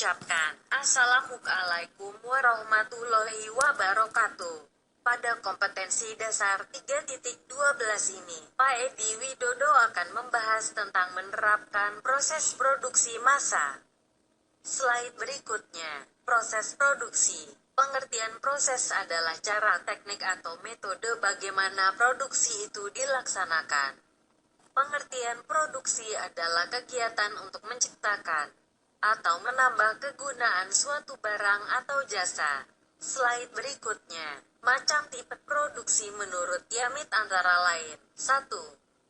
mengucapkan Assalamualaikum warahmatullahi wabarakatuh. Pada kompetensi dasar 3.12 ini, Pak Edi Widodo akan membahas tentang menerapkan proses produksi massa. Slide berikutnya, proses produksi. Pengertian proses adalah cara teknik atau metode bagaimana produksi itu dilaksanakan. Pengertian produksi adalah kegiatan untuk menciptakan atau menambah kegunaan suatu barang atau jasa. Slide berikutnya, macam tipe produksi menurut Yamit antara lain. 1.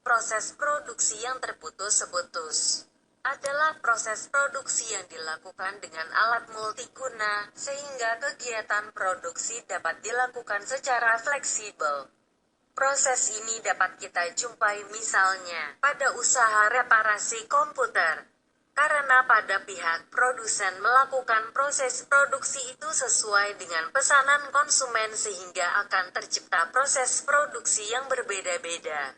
Proses produksi yang terputus-putus adalah proses produksi yang dilakukan dengan alat multiguna, sehingga kegiatan produksi dapat dilakukan secara fleksibel. Proses ini dapat kita jumpai misalnya pada usaha reparasi komputer. Karena pada pihak produsen melakukan proses produksi itu sesuai dengan pesanan konsumen sehingga akan tercipta proses produksi yang berbeda-beda.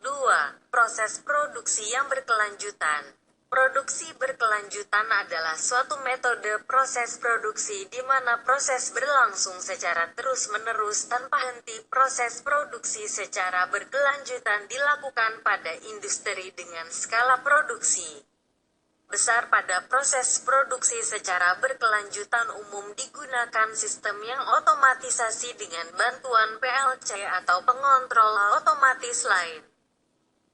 2. Proses produksi yang berkelanjutan. Produksi berkelanjutan adalah suatu metode proses produksi di mana proses berlangsung secara terus-menerus tanpa henti. Proses produksi secara berkelanjutan dilakukan pada industri dengan skala produksi besar. Pada proses produksi secara berkelanjutan umum digunakan sistem yang otomatisasi dengan bantuan PLC atau pengontrol otomatis lain.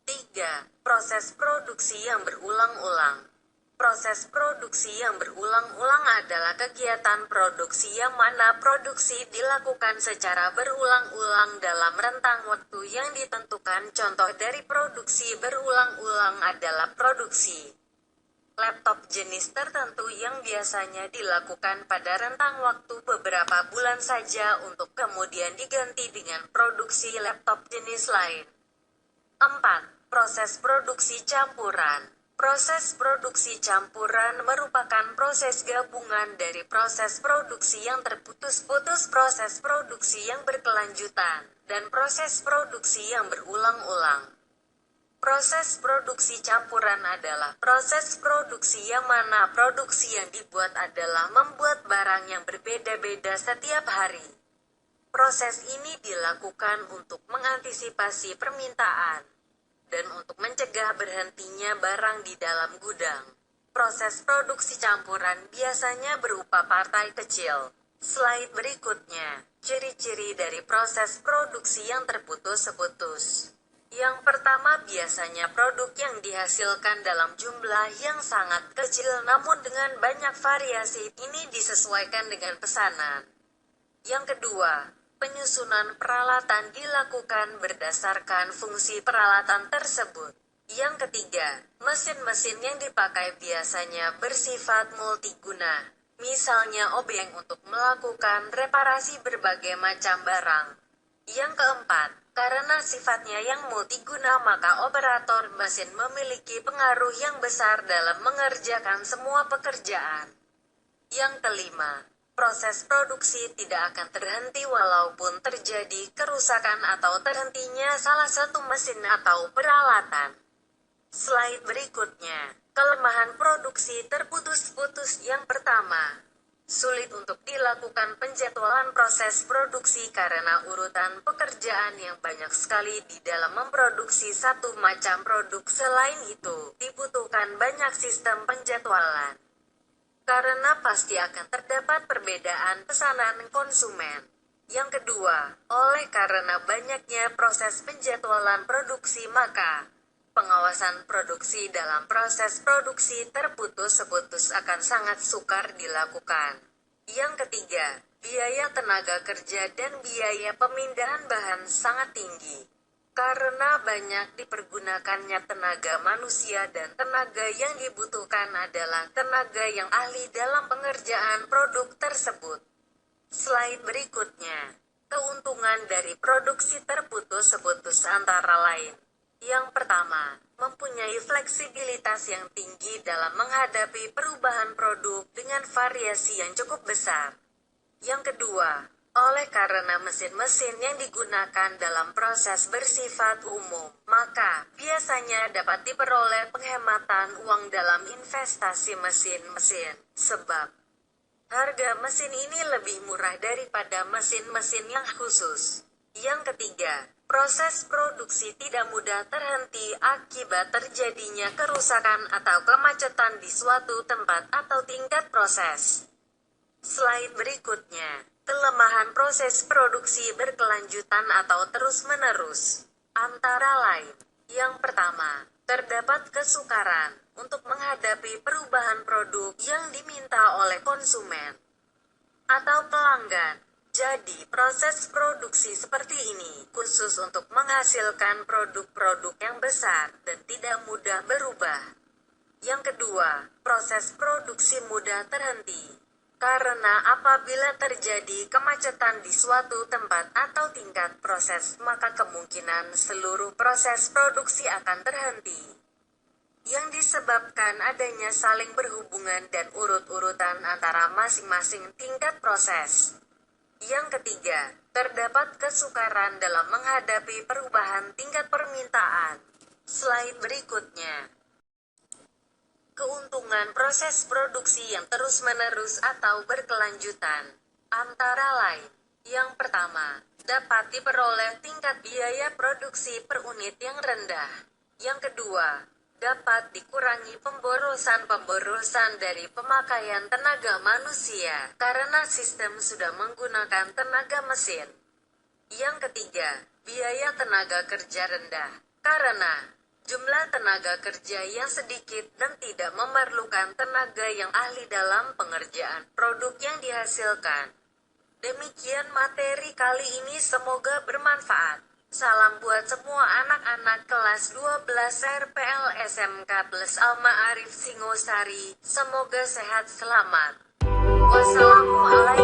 3. Proses produksi yang berulang-ulang. Proses produksi yang berulang-ulang adalah kegiatan produksi yang mana produksi dilakukan secara berulang-ulang dalam rentang waktu yang ditentukan. Contoh dari produksi berulang-ulang adalah produksi laptop jenis tertentu yang biasanya dilakukan pada rentang waktu beberapa bulan saja untuk kemudian diganti dengan produksi laptop jenis lain. 4. Proses produksi campuran. Proses produksi campuran merupakan proses gabungan dari proses produksi yang terputus-putus, proses produksi yang berkelanjutan, dan proses produksi yang berulang-ulang. Proses produksi campuran adalah proses produksi yang mana produksi yang dibuat adalah membuat barang yang berbeda-beda setiap hari. Proses ini dilakukan untuk mengantisipasi permintaan dan untuk mencegah berhentinya barang di dalam gudang. Proses produksi campuran biasanya berupa partai kecil. Slide berikutnya, ciri-ciri dari proses produksi yang terputus-putus. Yang pertama, biasanya produk yang dihasilkan dalam jumlah yang sangat kecil namun dengan banyak variasi. Ini disesuaikan dengan pesanan. Yang kedua, penyusunan peralatan dilakukan berdasarkan fungsi peralatan tersebut. Yang ketiga, mesin-mesin yang dipakai biasanya bersifat multiguna. Misalnya obeng untuk melakukan reparasi berbagai macam barang. Yang keempat, karena sifatnya yang multiguna maka operator mesin memiliki pengaruh yang besar dalam mengerjakan semua pekerjaan. Yang kelima, proses produksi tidak akan terhenti walaupun terjadi kerusakan atau terhentinya salah satu mesin atau peralatan. Slide berikutnya, kelemahan produksi terputus-putus. Yang pertama, sulit untuk dilakukan penjadwalan proses produksi karena urutan pekerjaan yang banyak sekali di dalam memproduksi satu macam produk. Selain itu, dibutuhkan banyak sistem penjadwalan. Karena pasti akan terdapat perbedaan pesanan konsumen. Yang kedua, oleh karena banyaknya proses penjadwalan produksi maka pengawasan produksi dalam proses produksi terputus-putus akan sangat sukar dilakukan. Yang ketiga, biaya tenaga kerja dan biaya pemindahan bahan sangat tinggi. Karena banyak dipergunakannya tenaga manusia dan tenaga yang dibutuhkan adalah tenaga yang ahli dalam pengerjaan produk tersebut. Slide berikutnya, keuntungan dari produksi terputus-putus antara lain. Yang pertama, mempunyai fleksibilitas yang tinggi dalam menghadapi perubahan produk dengan variasi yang cukup besar. Yang kedua, Oleh karena mesin-mesin yang digunakan dalam proses bersifat umum, maka biasanya dapat diperoleh penghematan uang dalam investasi mesin-mesin, sebab harga mesin ini lebih murah daripada mesin-mesin yang khusus. Yang ketiga, proses produksi tidak mudah terhenti akibat terjadinya kerusakan atau kemacetan di suatu tempat atau tingkat proses. Slide berikutnya, kelemahan proses produksi berkelanjutan atau terus-menerus. Antara lain, yang pertama, terdapat kesukaran untuk menghadapi perubahan produk yang diminta oleh konsumen atau pelanggan. Jadi, proses produksi seperti ini khusus untuk menghasilkan produk-produk yang besar dan tidak mudah berubah. Yang kedua, proses produksi mudah terhenti. Karena apabila terjadi kemacetan di suatu tempat atau tingkat proses, maka kemungkinan seluruh proses produksi akan terhenti. Yang disebabkan adanya saling berhubungan dan urut-urutan antara masing-masing tingkat proses. Yang ketiga, terdapat kesukaran dalam menghadapi perubahan tingkat permintaan. Slide berikutnya. Keuntungan proses produksi yang terus-menerus atau berkelanjutan. Antara lain, yang pertama, dapat diperoleh tingkat biaya produksi per unit yang rendah. Yang kedua, dapat dikurangi pemborosan dari pemakaian tenaga manusia, karena sistem sudah menggunakan tenaga mesin. Yang ketiga, biaya tenaga kerja rendah, karena jumlah tenaga kerja yang sedikit dan tidak memerlukan tenaga yang ahli dalam pengerjaan produk yang dihasilkan. Demikian materi kali ini, semoga bermanfaat. Salam buat semua anak-anak kelas 12 RPL SMK Plus Alma Arif Singosari. Semoga sehat selamat. Wassalamualaikum.